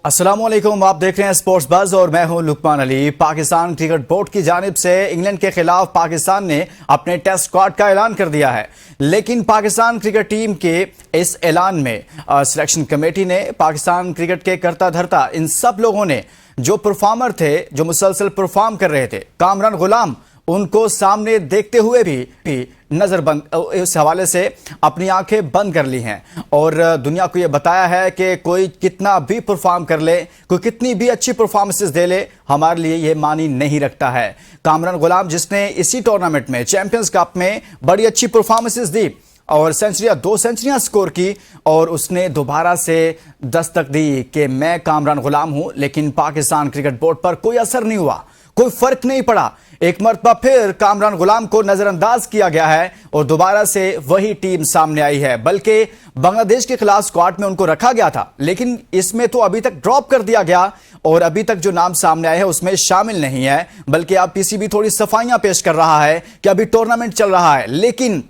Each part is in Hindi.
अस्सलामुअलैकुम, आप देख रहे हैं स्पोर्ट्स बज़ और मैं हूं लुकमान अली। पाकिस्तान क्रिकेट बोर्ड की जानिब से इंग्लैंड के खिलाफ पाकिस्तान ने अपने टेस्ट स्क्वाड का ऐलान कर दिया है, लेकिन पाकिस्तान क्रिकेट टीम के इस ऐलान में सिलेक्शन कमेटी ने पाकिस्तान क्रिकेट के करता धरता इन सब लोगों ने जो परफॉर्मर थे, जो मुसलसल परफॉर्म कर रहे थे, कामरान गुलाम, उनको सामने देखते हुए भी नजरबंद, इस हवाले से अपनी आंखें बंद कर ली हैं और दुनिया को यह बताया है कि कोई कितना भी परफॉर्म कर ले, कोई कितनी भी अच्छी परफॉर्मेंसेस दे ले, हमारे लिए यह मानी नहीं रखता है। कामरान गुलाम, जिसने इसी टूर्नामेंट में चैंपियंस कप में बड़ी अच्छी परफॉर्मेंसेस दी और दो सेंचुरियां स्कोर की, और उसने दोबारा से दस्तक दी कि मैं कामरान गुलाम हूं, लेकिन पाकिस्तान क्रिकेट बोर्ड पर कोई असर नहीं हुआ, कोई फर्क नहीं पड़ा। एक मरतबा फिर कामरान गुलाम को नजरअंदाज किया गया है और दोबारा से वही टीम सामने आई है। बल्कि बांग्लादेश के खिलाफ स्क्वाड में उनको रखा गया था, लेकिन इसमें तो अभी तक ड्रॉप कर दिया गया और अभी तक जो नाम सामने आए हैं उसमें शामिल नहीं है। बल्कि अब पीसीबी थोड़ी सफाइयां पेश कर रहा है कि अभी टूर्नामेंट चल रहा है, लेकिन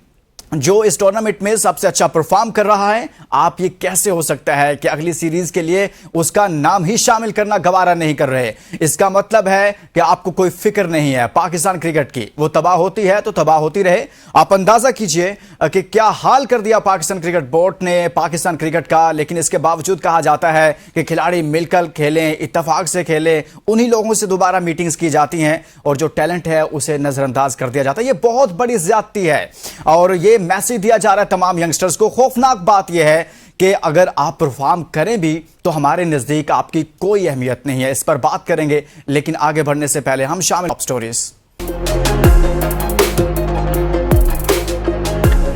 जो इस टूर्नामेंट में सबसे अच्छा परफॉर्म कर रहा है, आप ये कैसे हो सकता है कि अगली सीरीज के लिए उसका नाम ही शामिल करना गवारा नहीं कर रहे? इसका मतलब है कि आपको कोई फिक्र नहीं है पाकिस्तान क्रिकेट की। वो तबाह होती है तो तबाह होती रहे। आप अंदाजा कीजिए कि क्या हाल कर दिया पाकिस्तान क्रिकेट बोर्ड ने पाकिस्तान क्रिकेट का, लेकिन इसके बावजूद कहा जाता है कि खिलाड़ी मिलकर खेलें, इत्तेफाक से खेलें, उन्हीं लोगों से दोबारा मीटिंग्स की जाती हैं और जो टैलेंट है उसे नजरअंदाज कर दिया जाता है। यह बहुत बड़ी ज्यादती है और ये मैसेज दिया जा रहा है तमाम यंगस्टर्स को। खौफनाक बात यह है कि अगर आप परफॉर्म करें भी तो हमारे नजदीक आपकी कोई अहमियत नहीं है। इस पर बात करेंगे, लेकिन आगे बढ़ने से पहले हम शामिल टॉप स्टोरीज।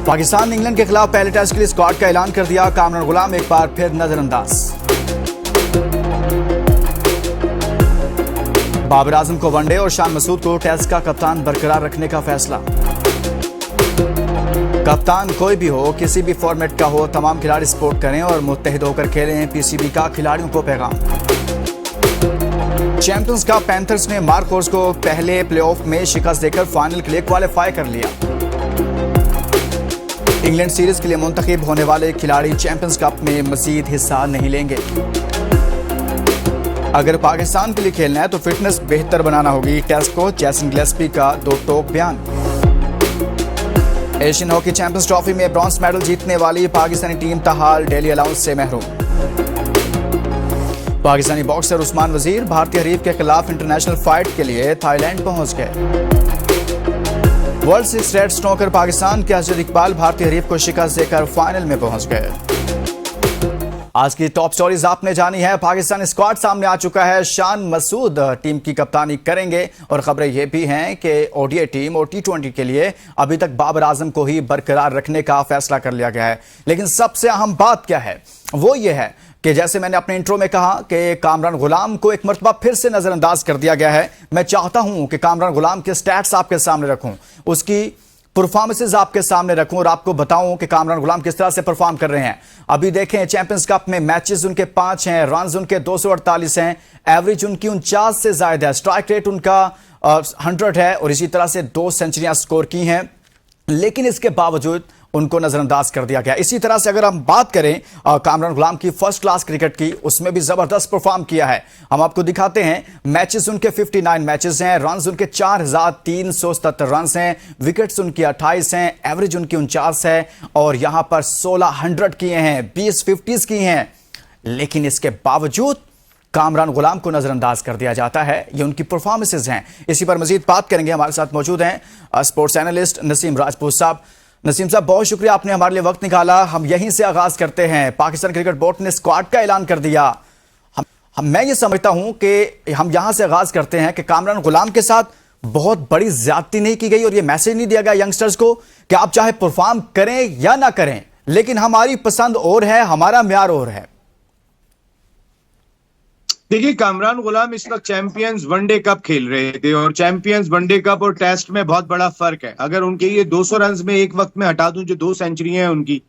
पाकिस्तान ने इंग्लैंड के खिलाफ पहले टेस्ट के लिए स्क्वाड का ऐलान कर दिया। कामरान गुलाम एक बार फिर नजरअंदाज। बाबर आजम को वनडे और शान मसूद को टेस्ट का कप्तान बरकरार रखने का फैसला। कप्तान कोई भी हो, किसी भी फॉर्मेट का हो, तमाम खिलाड़ी सपोर्ट करें और मुत्तहिद होकर खेलें, पीसीबी का खिलाड़ियों को पैगाम। चैंपियंस कप पैंथर्स ने मार्कोर्स को पहले प्लेऑफ में शिकस्त देकर फाइनल के लिए क्वालिफाई कर लिया। इंग्लैंड सीरीज के लिए मुंतखब होने वाले खिलाड़ी चैंपियंस कप में मजीद हिस्सा नहीं लेंगे। अगर पाकिस्तान के लिए खेलना है तो फिटनेस बेहतर बनाना होगी, टेस्ट कोच जैसन गिलेस्पी का दो टोक बयान। एशियन हॉकी चैंपियंस ट्रॉफी में ब्रॉन्ज मेडल जीतने वाली पाकिस्तानी टीम ताहाल डेली अलाउंस से महरूम। पाकिस्तानी बॉक्सर उस्मान वजीर भारतीय हरीफ के खिलाफ इंटरनेशनल फाइट के लिए थाईलैंड पहुंच गए। वर्ल्ड 6 रेड स्नोकर पाकिस्तान के अजहर इकबाल भारतीय हरीफ को शिकस्त देकर फाइनल में पहुंच गए। आज की टॉप स्टोरीज आपने जानी है। पाकिस्तान स्क्वाड सामने आ चुका है। शान मसूद टीम की कप्तानी करेंगे और खबरें यह भी हैं कि ओडीआई टीम और टी20 के लिए अभी तक बाबर आजम को ही बरकरार रखने का फैसला कर लिया गया है। लेकिन सबसे अहम बात क्या है, वो ये है कि जैसे मैंने अपने इंट्रो में कहा कि कामरान गुलाम को एक मरतबा फिर से नजरअंदाज कर दिया गया है। मैं चाहता हूं कि कामरान गुलाम के स्टैट्स आपके सामने रखूं, उसकी परफॉर्मेंसेज आपके सामने रखूं और आपको बताऊं कि कामरान गुलाम किस तरह से परफॉर्म कर रहे हैं। अभी देखें, चैंपियंस कप में मैचेस उनके 5 हैं, रन्स उनके 248 हैं, एवरेज उनकी 49 से ज्यादा है, स्ट्राइक रेट उनका 100 है और इसी तरह से 2 सेंचुरियां स्कोर की हैं, लेकिन इसके बावजूद उनको नजरअंदाज कर दिया गया। इसी तरह से अगर हम बात करें कामरान गुलाम की फर्स्ट क्लास क्रिकेट की, उसमें भी जबरदस्त परफॉर्म किया है। हम आपको दिखाते हैं, मैचेस उनके 59 मैचेस हैं, रन्स उनके 4377 रन्स हैं, विकेट्स उनकी 28 हैं, एवरेज उनकी 49 है और यहां पर 1600 किए हैं, 20 50s की हैं, लेकिन इसके बावजूद कामरान गुलाम को नजरअंदाज कर दिया जाता है। ये उनकी परफॉर्मेंसेज हैं। इसी पर मजीद बात करेंगे। हमारे साथ मौजूद हैं स्पोर्ट्स एनालिस्ट नसीम राजपूत साहब। नसीम साहब, बहुत शुक्रिया, आपने हमारे लिए वक्त निकाला। हम यहीं से आगाज करते हैं। पाकिस्तान क्रिकेट बोर्ड ने स्क्वाड का ऐलान कर दिया। मैं ये समझता हूं कि हम यहां से आगाज करते हैं कि कामरान गुलाम के साथ बहुत बड़ी ज्यादती नहीं की गई और ये मैसेज नहीं दिया गया यंगस्टर्स को कि आप चाहे परफॉर्म करें या ना करें, लेकिन हमारी पसंद और है, हमारा म्यार और है। देखिए, कामरान गुलाम इस वक्त चैंपियंस वनडे कप खेल रहे थे और चैंपियंस वनडे कप और टेस्ट में बहुत बड़ा फर्क है। अगर उनके ये 200 रन में एक वक्त में हटा दूं, जो 2 सेंचुरियां हैं उनकी,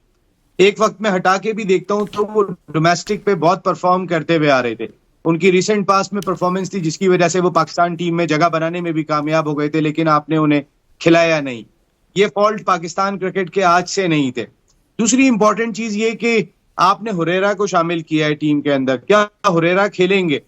एक वक्त में हटा के भी देखता हूं तो वो डोमेस्टिक पे बहुत परफॉर्म करते हुए आ रहे थे। उनकी रिसेंट पास में परफॉर्मेंस थी जिसकी वजह से वो पाकिस्तान टीम में जगह बनाने में भी कामयाब हो गए थे, लेकिन आपने उन्हें खिलाया नहीं। ये फॉल्ट पाकिस्तान क्रिकेट के आज से नहीं थे। दूसरी इंपॉर्टेंट चीज ये कि आपने हुरेरा को शामिल किया है टीम के अंदर, क्या हुरेरा खेलेंगे?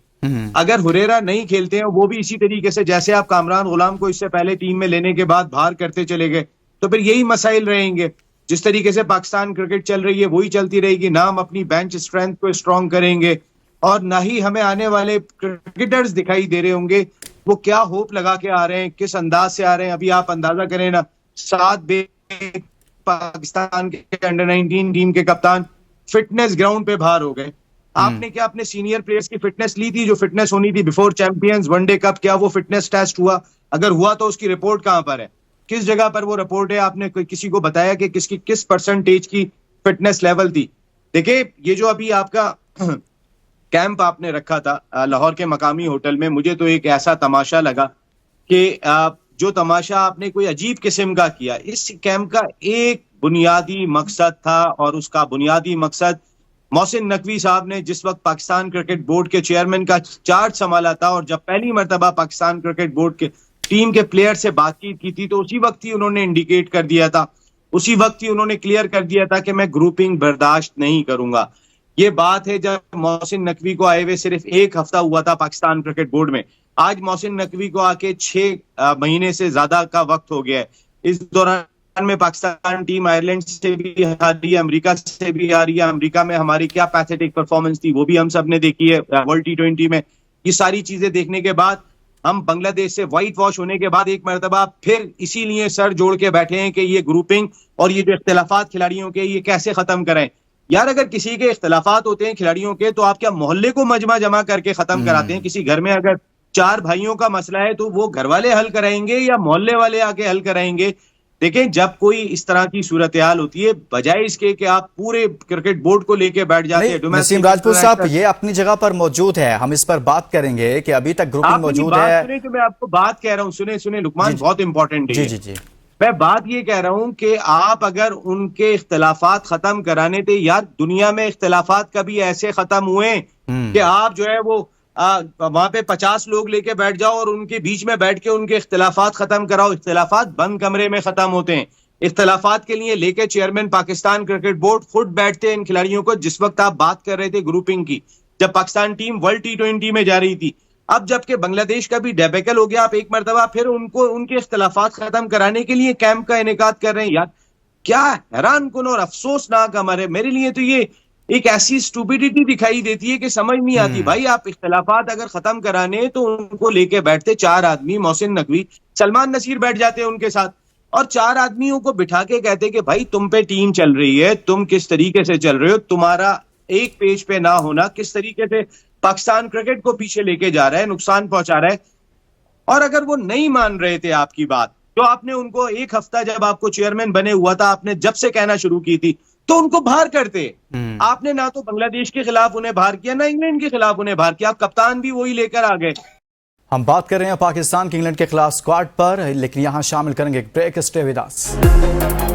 अगर हुरेरा नहीं खेलते हैं, वो भी इसी तरीके से जैसे आप कामरान गुलाम को इससे पहले टीम में लेने के बाद बाहर करते चले गए, तो फिर यही मसाइल रहेंगे। जिस तरीके से पाकिस्तान क्रिकेट चल रही है वही चलती रहेगी। ना हम अपनी बेंच स्ट्रेंथ को स्ट्रॉन्ग करेंगे और ना ही हमें आने वाले क्रिकेटर्स दिखाई दे रहे होंगे वो क्या होप लगा के आ रहे हैं, किस अंदाज से आ रहे हैं। अभी आप अंदाजा करें ना, 7 पाकिस्तान के अंडर 19 टीम के कप्तान फिटनेस ग्राउंड पे बाहर हो गए। आपने क्या अपने सीनियर प्लेयर्स की फिटनेस ली थी? जो फिटनेस होनी थी बिफोर चैंपियंस वनडे कप, क्या वो फिटनेस टेस्ट हुआ? अगर हुआ तो उसकी रिपोर्ट कहां पर है? किस जगह पर वो रिपोर्ट है? आपने किसी को बताया कि किस परसेंटेज की फिटनेस लेवल थी? देखिए, ये जो अभी आपका कैंप आपने रखा था लाहौर के मकामी होटल में, मुझे तो एक ऐसा तमाशा लगा कि जो तमाशा आपने कोई अजीब किस्म का किया। इस कैंप का एक बुनियादी मकसद था और उसका बुनियादी मकसद मोहसिन नकवी साहब ने जिस वक्त पाकिस्तान क्रिकेट बोर्ड के चेयरमैन का चार्ज संभाला था और जब पहली मर्तबा पाकिस्तान क्रिकेट बोर्ड के टीम के प्लेयर से बातचीत की थी, तो उसी वक्त ही उन्होंने इंडिकेट कर दिया था, उसी वक्त ही उन्होंने क्लियर कर दिया था कि मैं ग्रुपिंग बर्दाश्त नहीं करूंगा। ये बात है जब मोहसिन नकवी को आए हुए सिर्फ 1 हफ्ता हुआ था पाकिस्तान क्रिकेट बोर्ड में। आज मोहसिन नकवी को आके 6 महीने से ज्यादा का वक्त हो गया है। इस दौरान में पाकिस्तान टीम आयरलैंड से भी हारी है, अमेरिका से भी हारी है। अमेरिका में हमारी क्या पैथेटिक परफॉर्मेंस थी वो भी हम सब ने देखी है वर्ल्ड T20 में। ये सारी चीजें देखने के बाद हम बांग्लादेश से व्हाइट वॉश होने के बाद एक मरतबा फिर इसीलिए सर जोड़ के बैठे हैं कि ये ग्रुपिंग और ये जो इख्तिलाफात खिलाड़ियों के, ये कैसे खत्म करें। यार, अगर किसी के इख्तिलाफात होते हैं खिलाड़ियों के, तो आप क्या मोहल्ले को मजमा जमा करके खत्म कराते हैं? किसी घर में अगर 4 भाइयों का मसला है तो वो घर वाले हल कराएंगे या मोहल्ले वाले आके हल कराएंगे? देखें, जब कोई इस तरह की सूरत हाल होती है, बजाय इसके कि आप पूरे क्रिकेट बोर्ड को लेके बैठ जाते हैं। नसीम राजपूत साहब, ये अपनी जगह पर मौजूद है, हम इस पर बात करेंगे कि अभी तक ग्रुपिंग मौजूद है। सुने, तो मैं आपको बात कह रहा हूँ, सुने लुकमान, बहुत इंपॉर्टेंट है। जी। मैं बात ये कह रहा हूं कि आप अगर उनके इख्तिलाफात खत्म कराने थे, यार दुनिया में इख्तिलाफात कभी ऐसे खत्म हुए कि आप जो है वो वहां पे 50 लोग लेके बैठ जाओ और उनके बीच में बैठ के उनके इख्तिलाफात खत्म कराओ? इख्तिलाफात बंद कमरे में खत्म होते हैं। इख्तिलाफात के लिए लेके चेयरमैन पाकिस्तान क्रिकेट बोर्ड खुद बैठते हैं इन खिलाड़ियों को। जिस वक्त आप बात कर रहे थे ग्रुपिंग की, जब पाकिस्तान टीम वर्ल्ड T20 में जा रही थी, अब जबकि बांग्लादेश का भी डेबेकल हो गया, आप एक मरतबा फिर उनको उनके इख्तिलाफात खत्म कराने के लिए कैंप का इनेकाद कर रहे हैं। यार, क्या हैरान कुन और अफसोसनाक अमर है। मेरे लिए तो ये एक ऐसी स्टूपिडिटी दिखाई देती है कि समझ नहीं आती। भाई, आप इख्तिलाफात अगर खत्म कराने तो उनको लेके बैठते 4 आदमी, मोहसिन नकवी, सलमान नसीर बैठ जाते उनके साथ और 4 आदमियों को बिठा के कहते कि भाई तुम पे टीम चल रही है, तुम किस तरीके से चल रहे हो, तुम्हारा एक पेज पे ना होना किस तरीके से पाकिस्तान क्रिकेट को पीछे लेके जा रहा है, नुकसान पहुंचा रहा है। और अगर वो नहीं मान रहे थे आपकी बात, तो आपने उनको 1 हफ्ता जब आपको चेयरमैन बने हुआ था, आपने जब से कहना शुरू की थी, तो उनको बाहर करते। आपने ना तो बांग्लादेश के खिलाफ उन्हें बाहर किया, ना इंग्लैंड के खिलाफ उन्हें बाहर किया। आप कप्तान भी वही लेकर आ गए। हम बात कर रहे हैं पाकिस्तान के इंग्लैंड के खिलाफ स्क्वाड पर, लेकिन यहां शामिल करेंगे एक ब्रेक। Stay with us.